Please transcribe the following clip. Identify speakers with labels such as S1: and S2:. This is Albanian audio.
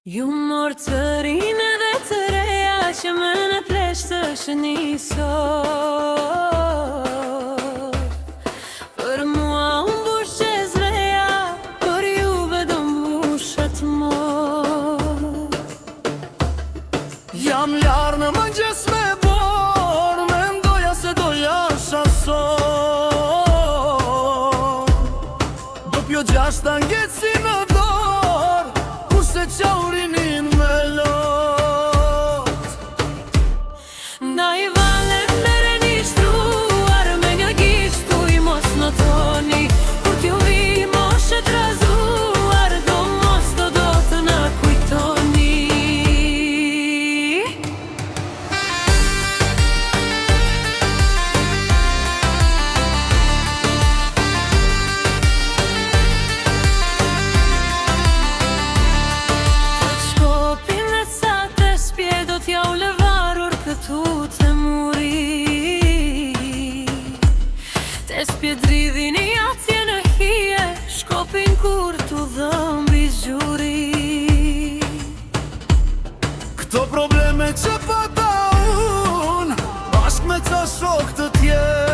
S1: Ju morë të rinë dhe të reja që më në pleshtë të shënisot. Për mua unë bush qezveja, për juve do mbushat mot.
S2: Jam larë në mëngjes me borë, mendoja se doja shason. Do pjo gjashtë angeci në dorë, kurse qaurinin me lot.
S1: Na i vale mere një shtruar, me një gishtu i mos në toni. Kur t'ju vi moshe t'razuar, do mos do të na kujtoni. T'ja u levarur këtu të muri, te spje dridhin i atje në hije, shkopin kur t'u dhëmbi zgjuri.
S2: Këto probleme që pata unë, bashk me ca shok të tjerë,